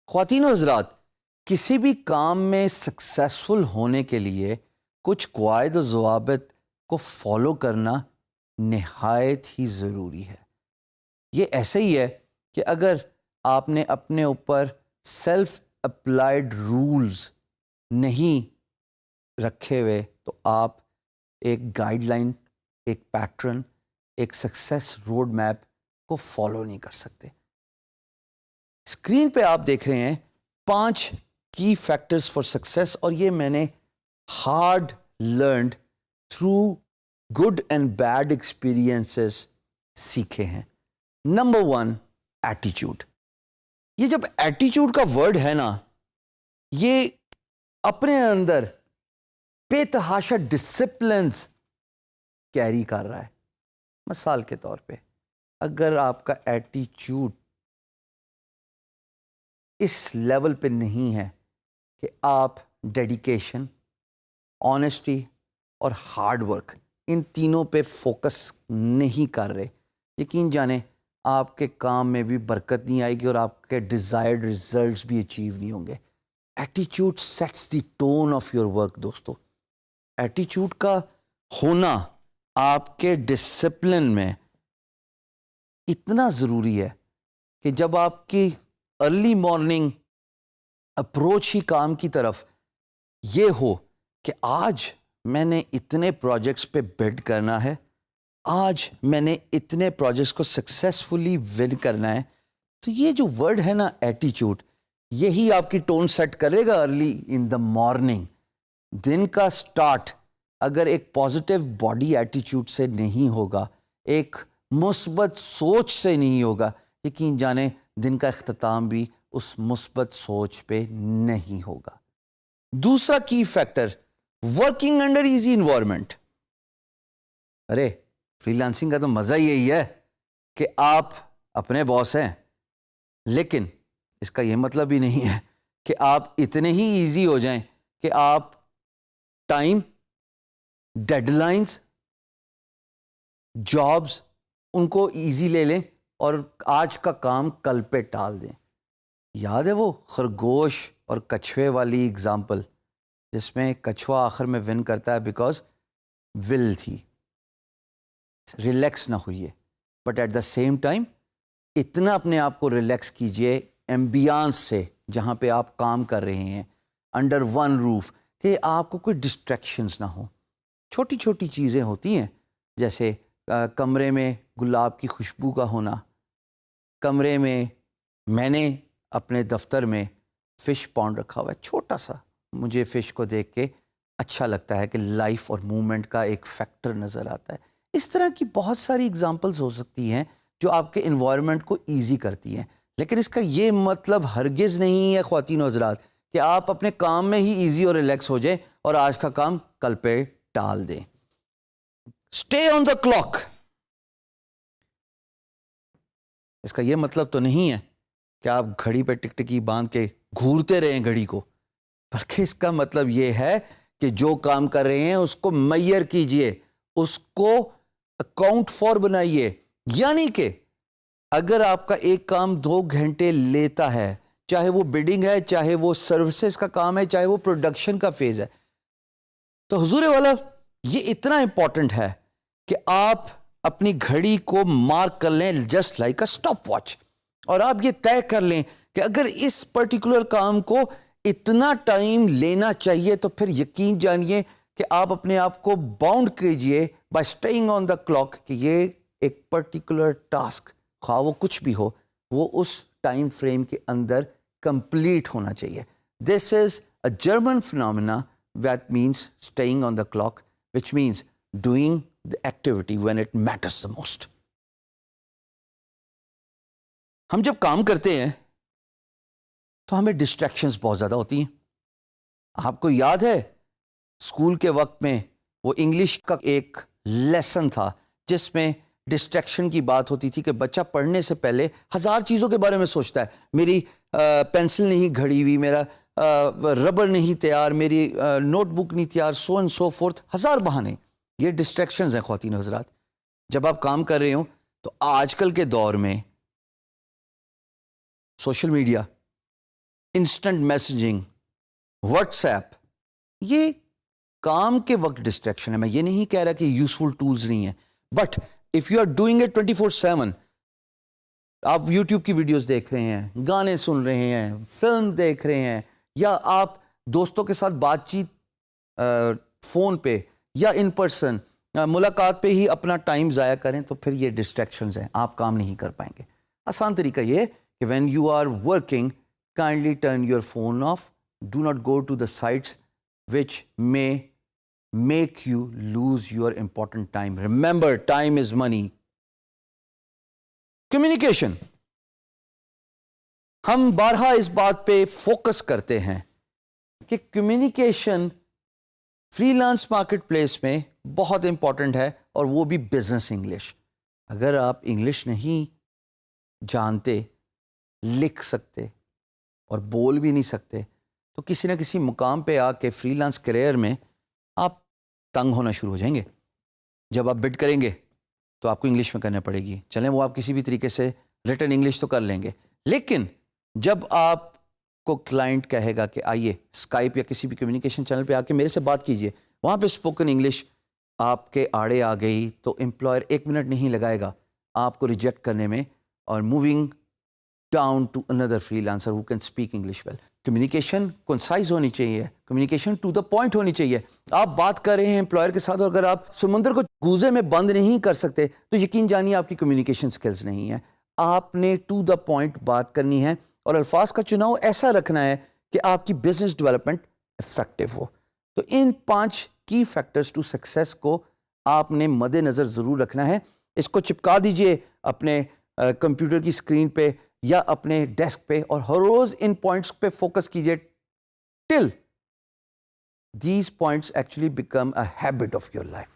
خواتین و حضرات، کسی بھی کام میں سکسیسفل ہونے کے لیے کچھ قواعد و ضوابط کو فالو کرنا نہایت ہی ضروری ہے۔ یہ ایسے ہی ہے کہ اگر آپ نے اپنے اوپر سیلف اپلائیڈ رولز نہیں رکھے ہوئے تو آپ ایک گائیڈ لائن، ایک پیٹرن، ایک سکسیس روڈ میپ کو فالو نہیں کر سکتے۔ اسکرین پہ آپ دیکھ رہے ہیں 5 کی فیکٹرز فار سکسیس، اور یہ میں نے hard learned through good and bad experiences سیکھے ہیں۔ نمبر 1، ایٹیچیوڈ۔ یہ جب ایٹیچیوڈ کا ورڈ ہے نا، یہ اپنے اندر بے تحاشا ڈسپلنز کیری کر رہا ہے۔ مثال کے طور پہ اگر آپ کا ایٹیچیوڈ اس لیول پہ نہیں ہے کہ آپ ڈیڈیکیشن، آنیسٹی اور ہارڈ ورک، ان تینوں پہ فوکس نہیں کر رہے، یقین جانیں آپ کے کام میں بھی برکت نہیں آئے گی اور آپ کے ڈیزائرڈ ریزلٹس بھی اچیو نہیں ہوں گے۔ ایٹیچیوڈ sets the tone of your work. دوستو، ایٹیچیوڈ کا ہونا آپ کے ڈسپلن میں اتنا ضروری ہے کہ جب آپ کی ارلی مارننگ اپروچ ہی کام کی طرف یہ ہو کہ آج میں نے اتنے پروجیکٹس پہ بڈ کرنا ہے، آج میں نے اتنے پروجیکٹس کو سکسیسفلی ون کرنا ہے، تو یہ جو ورڈ ہے نا ایٹیچیوڈ، یہی آپ کی ٹون سیٹ کرے گا ارلی ان دا مارننگ۔ دن کا سٹارٹ اگر ایک پازیٹیو باڈی ایٹیچیوڈ سے نہیں ہوگا، ایک مثبت سوچ سے نہیں ہوگا، یقین جانیں دن کا اختتام بھی اس مثبت سوچ پہ نہیں ہوگا۔ دوسرا key factor, working under easy environment. ارے فری لانسنگ کا تو مزہ یہی ہے کہ آپ اپنے باس ہیں، لیکن اس کا یہ مطلب ہی نہیں ہے کہ آپ اتنے ہی ایزی ہو جائیں کہ آپ ٹائم، ڈیڈ لائنز، جابز ان کو ایزی لے لیں اور آج کا کام کل پہ ٹال دیں۔ یاد ہے وہ خرگوش اور کچھوے والی اگزامپل، جس میں کچھوا آخر میں ون کرتا ہے بیکاز ول تھی، ریلیکس نہ ہوئیے، but at the same time اتنا اپنے آپ کو ریلیکس کیجئے ایمبیانس سے جہاں پہ آپ کام کر رہے ہیں، انڈر ون روف، کہ آپ کو کوئی ڈسٹریکشنز نہ ہوں۔ چھوٹی چھوٹی چیزیں ہوتی ہیں، جیسے کمرے میں گلاب کی خوشبو کا ہونا، کمرے میں نے اپنے دفتر میں فش پانڈ رکھا ہوا ہے، چھوٹا سا، مجھے فش کو دیکھ کے اچھا لگتا ہے کہ لائف اور موومنٹ کا ایک فیکٹر نظر آتا ہے۔ اس طرح کی بہت ساری اگزامپلز ہو سکتی ہیں جو آپ کے انوائرمنٹ کو ایزی کرتی ہیں، لیکن اس کا یہ مطلب ہرگز نہیں ہے خواتین و حضرات کہ آپ اپنے کام میں ہی ایزی اور ریلیکس ہو جائیں اور آج کا کام کل پہ ٹال دیں۔ اسٹے آن دا کلاک، اس کا یہ مطلب تو نہیں ہے کہ آپ گھڑی پہ ٹکٹکی باندھ کے گھورتے رہیں گھڑی کو، بلکہ اس کا مطلب یہ ہے کہ جو کام کر رہے ہیں اس کو میئر کیجئے، اس کو اکاؤنٹ فار بنائیے۔ یعنی کہ اگر آپ کا ایک کام 2 گھنٹے لیتا ہے، چاہے وہ بڈنگ ہے، چاہے وہ سروسز کا کام ہے، چاہے وہ پروڈکشن کا فیز ہے، تو حضور والا یہ اتنا امپورٹنٹ ہے کہ آپ اپنی گھڑی کو مارک کر لیں just like a stop watch, اور آپ یہ طے کر لیں کہ اگر اس پرٹیکولر کام کو اتنا ٹائم لینا چاہیے تو پھر یقین جانیے کہ آپ اپنے آپ کو باؤنڈ کیجئے by staying on the clock کہ یہ ایک پرٹیکولر ٹاسک، خواہ وہ کچھ بھی ہو، وہ اس ٹائم فریم کے اندر کمپلیٹ ہونا چاہیے۔ This is a German phenomena that means staying on the clock, which means doing the activity when it matters the most. ہم جب کام کرتے ہیں تو ہمیں ڈسٹریکشنز بہت زیادہ ہوتی ہیں۔ آپ کو یاد ہے اسکول کے وقت میں وہ انگلش کا ایک لیسن تھا جس میں ڈسٹریکشن کی بات ہوتی تھی کہ بچہ پڑھنے سے پہلے 1000 چیزوں کے بارے میں سوچتا ہے، میری پینسل نہیں گھڑی ہوئی، میرا ربر نہیں تیار, میری نوٹ بک نہیں تیار, سو اینڈ سو فورتھ, ہزار بہانے. یہ ڈسٹریکشنز ہیں خواتین و حضرات. جب آپ کام کر رہے ہوں تو آج کل کے دور میں social media, instant messaging, what's app, یہ کام کے وقت ڈسٹریکشن ہے. میں یہ نہیں کہہ رہا کہ یوزفل ٹولز نہیں ہیں, but if you are doing it 24/7, آپ یوٹیوب کی ویڈیوز دیکھ رہے ہیں, گانے سن رہے ہیں, فلم دیکھ رہے ہیں, یا آپ دوستوں کے ساتھ بات چیت فون پہ یا ان پرسن ملاقات پہ ہی اپنا ٹائم ضائع کریں, تو پھر یہ ڈسٹریکشنز ہیں, آپ کام نہیں کر پائیں گے. آسان طریقہ یہ ہے کہ when you are working, kindly turn your phone off, do not go to the sites which may make you lose your important time. Remember, time is money. Communication. ہم بارہا اس بات پہ فوکس کرتے ہیں کہ communication free lance market place میں بہت important ہے, اور وہ بھی بزنس انگلش. اگر آپ انگلش نہیں جانتے, لکھ سکتے اور بول بھی نہیں سکتے, تو کسی نہ کسی مقام پہ آ کے فری لانس کیریئر میں آپ تنگ ہونا شروع ہو جائیں گے. جب آپ بڈ کریں گے تو آپ کو انگلش میں کرنا پڑے گی. چلیں وہ آپ کسی بھی طریقے سے ریٹن انگلش تو کر لیں گے, لیکن جب آپ کو کلائنٹ کہے گا کہ آئیے اسکائپ یا کسی بھی کمیونیکیشن چینل پہ آ کے میرے سے بات کیجئے, وہاں پہ اسپوکن انگلش آپ کے آڑے آ گئی, تو امپلائر 1 منٹ نہیں لگائے گا آپ کو ریجیکٹ کرنے میں, اور موونگ ڈاؤن ٹو اندر freelancer who can speak English well. Communication concise ہونی چاہیے, کمیونیکیشن ٹو دا پوائنٹ ہونی چاہیے. آپ بات کر رہے ہیں امپلائر کے ساتھ, اور اگر آپ سمندر کو گوزے میں بند نہیں کر سکتے تو یقین جانیے آپ کی کمیونیکیشن سکلز نہیں ہیں. آپ نے ٹو دا پوائنٹ بات کرنی ہے, اور الفاظ کا چناؤ ایسا رکھنا ہے کہ آپ کی بزنس ڈیولپمنٹ افیکٹو ہو. تو ان 5 کی فیکٹرز ٹو سکسیس کو آپ نے مد نظر ضرور رکھنا ہے. اس کو چپکا دیجئے اپنے کمپیوٹر کی اسکرین پہ یا اپنے ڈیسک پہ, اور ہر روز ان پوائنٹس پہ فوکس کیجئے till these points actually become a habit of your life.